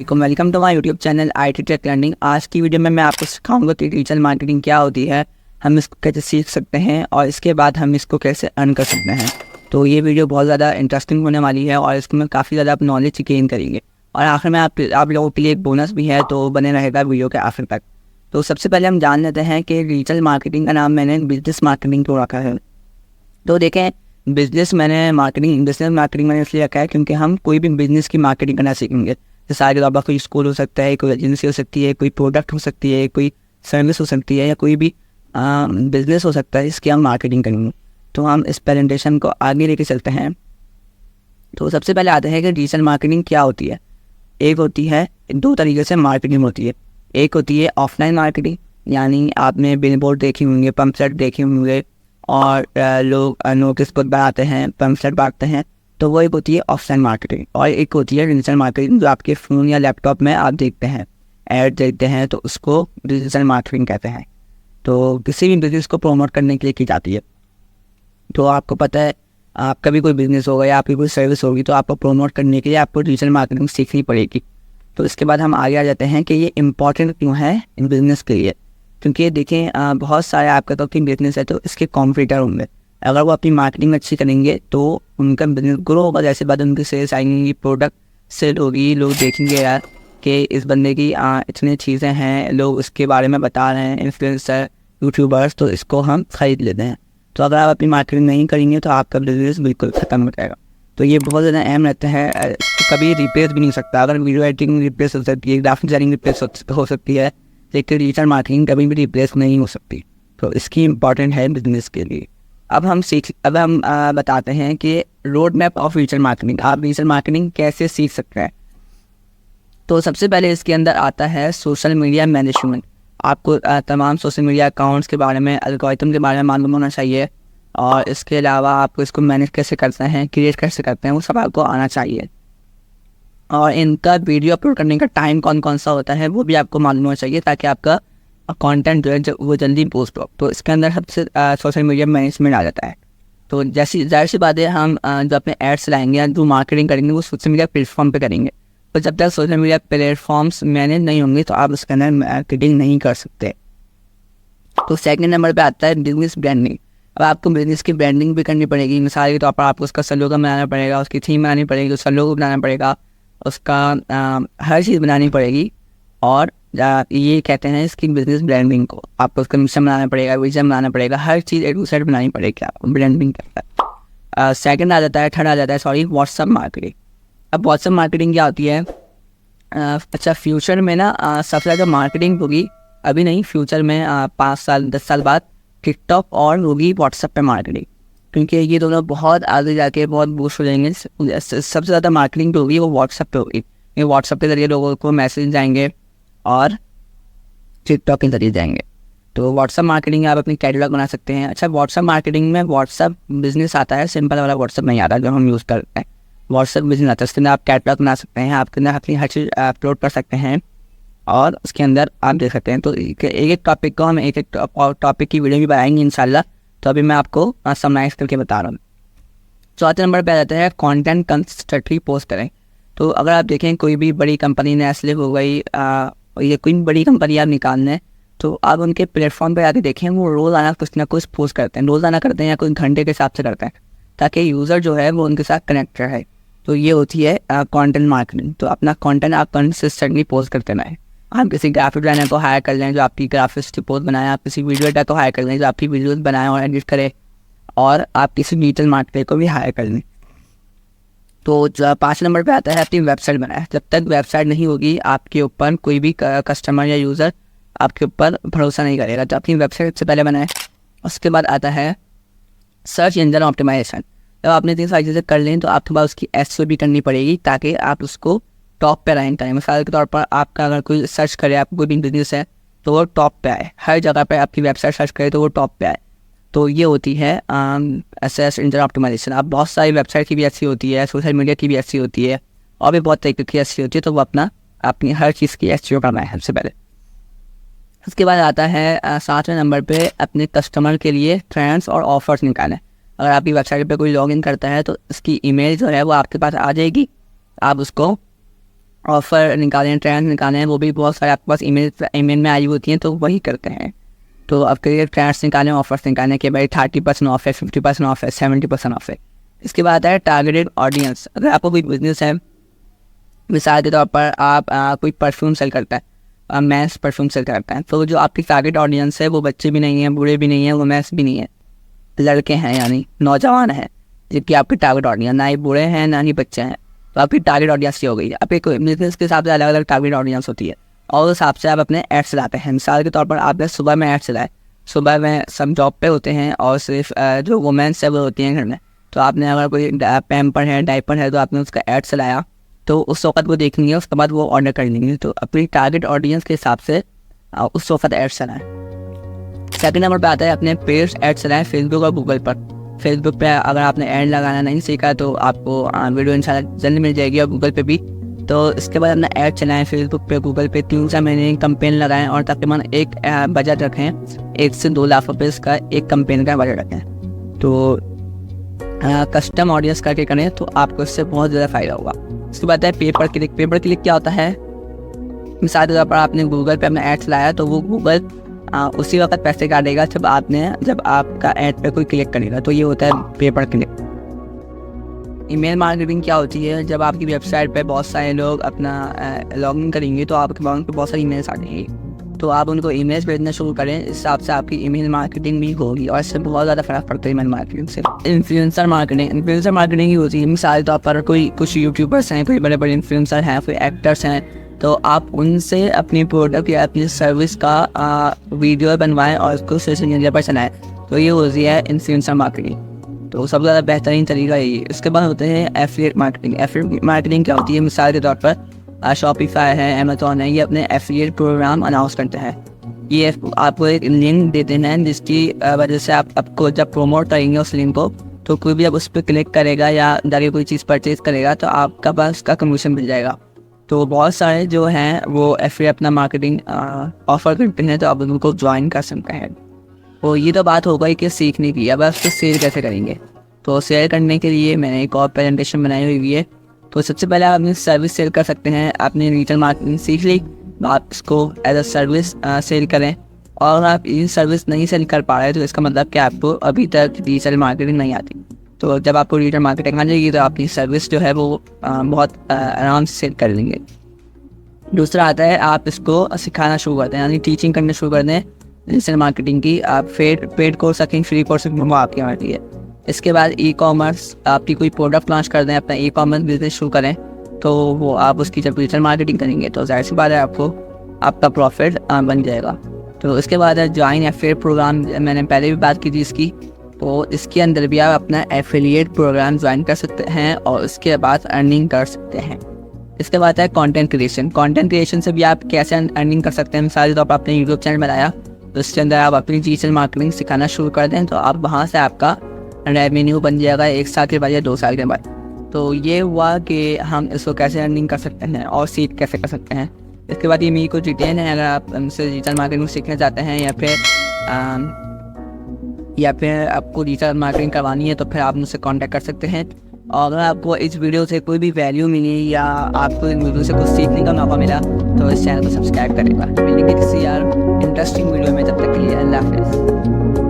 Welcome to my YouTube channel IT tech learning. आज की video में मैं आपको सिखाऊंगा कि डिजिटल मार्केटिंग क्या होती है, हम इसको कैसे सीख सकते हैं और इसके बाद हम इसको कैसे अर्न कर सकते हैं। तो ये वीडियो बहुत ज़्यादा इंटरेस्टिंग होने वाली है और इसमें काफ़ी ज़्यादा आप नॉलेज गेन करेंगे। और आखिर में आप लोगों के लिए एक बोनस भी है, तो बने रहेगा वीडियो के आखिर तक। तो सबसे पहले हम जान लेते हैं कि डिजिटल मार्केटिंग का नाम मैंने बिजनेस मार्केटिंग क्यों रखा है। तो देखें, बिजनेस मार्केटिंग मैंने इसलिए रखा है क्योंकि हम कोई भी बिजनेस की मार्केटिंग करना सीखेंगे। जैसे आगे आपका कोई स्कूल हो सकता है, कोई एजेंसी हो सकती है, कोई प्रोडक्ट हो सकती है, कोई सर्विस हो सकती है, या कोई भी बिजनेस हो सकता है, इसकी हम मार्केटिंग करेंगे। तो हम इस प्रेजेंटेशन को आगे लेके चलते हैं। तो सबसे पहले आते हैं कि डिजिटल मार्केटिंग क्या होती है। एक होती है, दो तरीके से मार्केटिंग होती है। एक होती है ऑफलाइन मार्केटिंग, यानी आपने बिलबोर्ड देखे होंगे, पम्पलेट देखे होंगे और लोग नोटिस बोर्ड बनाते हैं, पम्पलेट बांटते हैं। तो वो एक होती है ऑफलाइन मार्केटिंग। और एक होती है डिजिटल मार्केटिंग, जो आपके फ़ोन या लैपटॉप में आप देखते हैं, ऐड देखते हैं, तो उसको डिजिटल मार्केटिंग कहते हैं। तो किसी भी बिजनेस को प्रमोट करने के लिए की जाती है। तो आपको पता है, आपका भी कोई बिजनेस होगा या आपकी कोई सर्विस होगी, तो आपको प्रमोट करने के लिए आपको डिजिटल मार्केटिंग सीखनी पड़ेगी। तो इसके बाद हम आगे आ जाते हैं कि ये इम्पॉर्टेंट क्यों है इन बिज़नेस के लिए। क्योंकि देखें, बहुत सारे आपका तो अपनी बिजनेस है, तो इसके कॉम्पिटिटर होंगे। अगर वो अपनी मार्केटिंग अच्छी करेंगे तो उनका बिजनेस ग्रो होगा। जैसे बाद उनकी सेल्स आएंगी, प्रोडक्ट सेल होगी, लोग देखेंगे यार कि इस बंदे की इतनी चीज़ें हैं, लोग उसके बारे में बता रहे हैं, इन्फ्लुएंसर, यूट्यूबर्स, तो इसको हम खरीद लेते हैं। तो अगर आप अपनी मार्केटिंग नहीं करेंगे तो आपका बिजनेस बिल्कुल ख़त्म हो जाएगा। तो ये बहुत ज़्यादा अहम रहता है, कभी रिप्लेस भी नहीं हो सकता। अगर वीडियो एडिटिंग रिप्लेस हो सकती है, ग्राफिक डिजाइनिंग रिप्लेस हो सकती है, लेकिन डिजिटल मार्केटिंग कभी भी रिप्लेस नहीं हो सकती। तो इसकी इम्पॉर्टेंट है बिजनेस के लिए। अब हम बताते हैं कि road map of digital marketing. आप डिजिटल मार्केटिंग कैसे सीख सकते हैं। तो सबसे पहले इसके अंदर आता है सोशल मीडिया मैनेजमेंट। आपको तमाम सोशल मीडिया अकाउंट्स के बारे में, एल्गोरिथम के बारे में मालूम होना चाहिए। और इसके अलावा आपको इसको मैनेज कैसे करते हैं, क्रिएट कैसे करते हैं, वो सब आपको आना चाहिए। और इनका वीडियो अपलोड करने का टाइम कौन कौन सा होता है वो भी आपको मालूम होना चाहिए, ताकि आपका कंटेंट जो है वो जल्दी पोस्ट हो। तो इसके अंदर सबसे सोशल मीडिया मैनेजमेंट आ जाता है। तो जैसी जाहिर सी बात है, हम जो अपने एड्स चलाएंगे या जो मार्केटिंग करेंगे वो सोशल मीडिया प्लेटफॉर्म पे करेंगे। तो जब तक सोशल मीडिया प्लेटफॉर्म्स मैनेज नहीं होंगे तो आप उसके अंदर मार्केटिंग नहीं कर सकते। तो सेकंड नंबर पे आता है बिजनेस ब्रांडिंग। अब आपको बिजनेस की ब्रांडिंग भी करनी पड़ेगी। मिसाल के तौर पर आपको उसका स्लोगन बनाना पड़ेगा, उसकी थीम बनानी पड़ेगी, उसका लोगो बनाना पड़ेगा, उसका हर चीज़ बनानी पड़ेगी। और ये कहते हैं इसकी बिजनेस ब्रांडिंग को। आपको उसका मिशन बनाना पड़ेगा, विजन बनाना पड़ेगा, हर चीज़ ए टू जेड बनानी पड़ेगी, आपको ब्रांडिंग करता है। थर्ड आ जाता है व्हाट्सअप मार्केटिंग। अब व्हाट्सअप मार्केटिंग क्या होती है। अच्छा, फ्यूचर में ना सबसे ज़्यादा मार्केटिंग होगी, अभी नहीं, फ्यूचर में 5 साल 10 साल बाद टिकटॉक और होगी व्हाट्सअप पे मार्केटिंग। क्योंकि ये दोनों बहुत आगे जाके बहुत बूस्ट हो जाएंगे। सबसे ज़्यादा मार्केटिंग जो होगी वो व्हाट्सअप पे होगी। ये व्हाट्सअप के ज़रिए लोगों को मैसेज जाएंगे और टिकटॉक के ज़रिए जाएंगे। तो व्हाट्सअप मार्केटिंग आप अपनी कैटलॉग बना सकते हैं। अच्छा, व्हाट्सअप मार्केटिंग में व्हाट्सअप बिजनेस आता है, सिंपल वाला व्हाट्सअप नहीं आता जो हम यूज़ करते हैं। व्हाट्सअप बिजनेस आता है, उसके अंदर आप कैटलॉग बना सकते हैं, आपके अंदर अपनी हर चीज़ अपलोड कर सकते हैं और उसके अंदर आप देख सकते हैं। तो एक टॉपिक को हम एक टॉपिक की वीडियो भी बनाएंगे इंशाल्लाह। तो अभी मैं आपको समराइज करके बता रहा हूँ। चौथे नंबर पे आ जाता है कंटेंट कंसिस्टेंटली पोस्ट करें। तो अगर आप देखें, कोई भी बड़ी कंपनी, नेस्ले हो गई, ये कोई बड़ी कंपनी आप निकालना है, तो आप उनके प्लेटफॉर्म पे आके देखें, वो रोज़ाना कुछ ना कुछ पोस्ट करते हैं, रोज़ाना करते हैं या कुछ घंटे के हिसाब से करते हैं, ताकि यूज़र जो है वो उनके साथ कनेक्ट रहे। तो ये होती है कंटेंट मार्केटिंग। तो अपना कंटेंट आप कंसिस्टेंटली पोस्ट करते रहें। आप किसी ग्राफिक डिजाइनर को हायर कर लें जो आपकी ग्राफिक्स की पोस्ट बनाए, आप किसी वीडियो एडिटर को हायर कर लें जो आपकी वीडियोस बनाए और एडिट करे, और आप किसी डिजिटल मार्केटर को भी हायर कर लें। तो 5 नंबर पे आता है अपनी वेबसाइट बनाए। जब तक वेबसाइट नहीं होगी, आपके ऊपर कोई भी कस्टमर या यूज़र आपके ऊपर भरोसा नहीं करेगा। तो अपनी वेबसाइट से पहले बनाए। उसके बाद आता है सर्च इंजन ऑप्टिमाइजेशन। जब आपने 3 सारी चीज़ें कर लें तो आपके पास उसकी SEO भी करनी पड़ेगी, ताकि आप उसको टॉप पे रैंक करें। मिसाल के तौर पर आपका अगर कोई सर्च करे, आपको कोई भी बिजनेस है, तो वो टॉप पे आए, हर जगह पे आपकी वेबसाइट सर्च करे तो वो टॉप पे आए। तो ये होती है सर्च इंजन ऑप्टिमाइजेशन। अब बहुत सारी वेबसाइट की भी SEO होती है, सोशल मीडिया की भी SEO होती है, और भी बहुत तरीके की SEO होती है। तो वो अपनी हर चीज़ की SEO करना है सबसे पहले। उसके बाद आता है 7वें नंबर पे अपने कस्टमर के लिए ट्रेंड्स और ऑफर्स निकालें। अगर आपकी वेबसाइट पे कोई लॉगिन करता है तो उसकी ईमेल जो है वो आपके पास आ जाएगी। आप उसको ऑफ़र निकाले हैं, ट्रेंड निकाले हैं, वो भी बहुत सारे आपके पास ईमेल में आई होती हैं, तो वही करते हैं। तो आपके लिए ट्रेंड्स निकालें, ऑफर्स निकालें कि भाई 30% ऑफ है, 50% ऑफ है, 70% ऑफ है। इसके बाद है टारगेटेड ऑडियंस। अगर आपको कोई बिजनेस है, मिसाल के तौर पर आप कोई परफ्यूम सेल करता है, मैस परफ्यूम सेल करता है, तो जो आपकी टारगेट ऑडियंस है वो बच्चे भी नहीं हैं, बूढ़े भी नहीं हैं, वो मैस भी नहीं है, लड़के हैं यानी नौजवान हैं, जबकि आपकी टारगेट ऑडियंस ना ही बूढ़े हैं ना ही बच्चे हैं। तो आपकी टारगेट ऑडियंस ये हो गई है। आपके बिजनेस के हिसाब से अलग अलग टारगेट ऑडियंस होती है और उस हिसाब से आप अपने एड्स चलाते हैं। मिसाल के तौर पर आपने सुबह में ऐड चलाए, सुबह में सब जॉब पे होते हैं और सिर्फ जो वुमेन्स है वो होती हैं घर में, तो आपने अगर कोई पैम्पर है, डायपर है, तो आपने उसका ऐड चलाया, तो उस वक्त वो देखेंगे, उसके बाद वो ऑर्डर कर लेंगे। तो अपनी टारगेट ऑडियंस के हिसाब से उस वक्त ऐड चलाएँ। सेकंड नंबर पे आता है अपने पेड ऐड चलाएँ फेसबुक और गूगल पर। फेसबुक पे अगर आपने ऐड लगाना नहीं सीखा तो आपको वीडियो इंशाल्लाह जल्दी मिल जाएगी, और गूगल पे भी। तो इसके बाद अपना ऐड चलाएँ फेसबुक पे, गूगल पे, 3-4 महीने कैंपेन लगाएं और तकरीबन एक बजट रखें, 1 से 2 लाख रुपये का एक कैंपेन का बजट रखें। तो कस्टम ऑडियंस करके करें तो आपको इससे बहुत ज़्यादा फ़ायदा होगा। इसके बाद है पेपर क्लिक। पेपर क्लिक क्या होता है? मिसाल के तौर पर आपने गूगल पे अपना ऐड चलाया तो वो गूगल उसी वक्त पैसे काटेगा जब आपका ऐड पे कोई क्लिक करेगा, तो ये होता है पेपर क्लिक। ईमेल मार्केटिंग क्या होती है? जब आपकी वेबसाइट पे बहुत सारे लोग अपना लॉगिन करेंगे तो आपके पास पे बहुत सारी ईमेल्स आएंगी, तो आप उनको ईमेल्स भेजना शुरू करें, इस हिसाब से आपकी ईमेल मार्केटिंग भी होगी और इससे बहुत ज़्यादा फ़र्क पड़ता है ईमेल मार्केटिंग से। इन्फ्लुएंसर मार्केटिंग ही होती है। मिसाल के तौर पर कुछ यूट्यूबर्स हैं, कोई बड़े बड़े इन्फ्लुएंसर हैं, कोई एक्टर्स हैं, तो आप उनसे अपनी प्रोडक्ट या अपनी सर्विस का वीडियो बनवाएं और उसको सोशल मीडिया पर चलाएं, तो ये होती है इन्फ्लुएंसर मार्केटिंग। तो सबसे ज़्यादा बेहतरीन तरीका यही है। इसके बाद होते हैं एफिलिएट मार्केटिंग। एफिलिएट मार्केटिंग क्या होती है? मिसाल के तौर पर शॉपिफाई है, अमेज़ॉन है, ये अपने एफिलिएट प्रोग्राम अनाउंस करते हैं। ये आपको एक लिंक देते हैं जिसकी वजह से आपको जब प्रोमोट करेंगे उस लिंक को, तो कोई भी अब उस पर क्लिक करेगा या जाके कोई चीज़ परचेज़ करेगा तो आपका पास उसका कमीशन मिल जाएगा। तो बहुत सारे जो हैं वो एफिलिएट अपना मार्केटिंग ऑफ़र करते हैं, तो आप उनको ज्वाइन कर सकते हैं। तो ये तो बात हो गई कि सीखने की। अब आप उसको सेल कैसे करेंगे? तो सेल करने के लिए मैंने एक और प्रेजेंटेशन बनाई हुई है। तो सबसे पहले आप अपनी सर्विस सेल कर सकते हैं। आपने डिजिटल मार्केटिंग सीख ली, आप इसको एज अ सर्विस सेल करें। और आप ये सर्विस नहीं सेल कर पा रहे तो इसका मतलब कि आपको अभी तक डिजिटल मार्केटिंग नहीं आती। तो जब आपको डिजिटल मार्केटिंग आ जाएगी तो आपकी सर्विस जो है वो बहुत आराम से सेल कर लेंगे। दूसरा आता है आप इसको सिखाना शुरू करते हैं, यानी टीचिंग करना शुरू कर दें डिजिटल मार्केटिंग की। आप पेड कोर्स रखें, फ्री कोर्स वो आपकी मर्जी है। इसके बाद ई कॉमर्स, आपकी कोई प्रोडक्ट लॉन्च कर दें, अपना ई कॉमर्स बिजनेस शुरू करें, तो वो आप उसकी जब डिजिटल मार्केटिंग करेंगे तो जाहिर सी बात है आपको आपका प्रॉफिट बन जाएगा। तो इसके बाद है ज्वाइन एफिलिएट प्रोग्राम। मैंने पहले भी बात की थी इसकी। तो इसके अंदर भी आप अपना एफिलिएट प्रोग्राम ज्वाइन कर सकते हैं और उसके बाद अर्निंग कर सकते हैं। इसके बाद है कंटेंट क्रिएशन। कंटेंट क्रिएशन से भी आप कैसे अर्निंग कर सकते हैं? मिसाल के तौर पर आपने यूट्यूब चैनल बनाया, तो इसके अंदर आप अपनी डिजिटल मार्केटिंग सिखाना शुरू कर दें, तो आप वहाँ से आपका रेवेन्यू बन जाएगा 1 साल के बाद या 2 साल के बाद। तो ये हुआ कि हम इसको कैसे अर्निंग कर सकते हैं और सीख कैसे कर सकते हैं। इसके बाद ये मेरी कुछ डिटेल है, अगर आप हमसे डिजिटल मार्केटिंग सीखना चाहते हैं या फिर आपको डिजिटल मार्केटिंग करवानी है तो फिर आप मुझसे कांटेक्ट कर सकते हैं। और अगर आपको इस वीडियो से कोई भी वैल्यू मिली या आपको इस वीडियो से कुछ सीखने का मौका मिला तो इस चैनल को सब्सक्राइब करेगा। मिलेंगे किसी इंटरेस्टिंग वीडियो में, तब तक के लिए अल्लाह हाफ़िज़।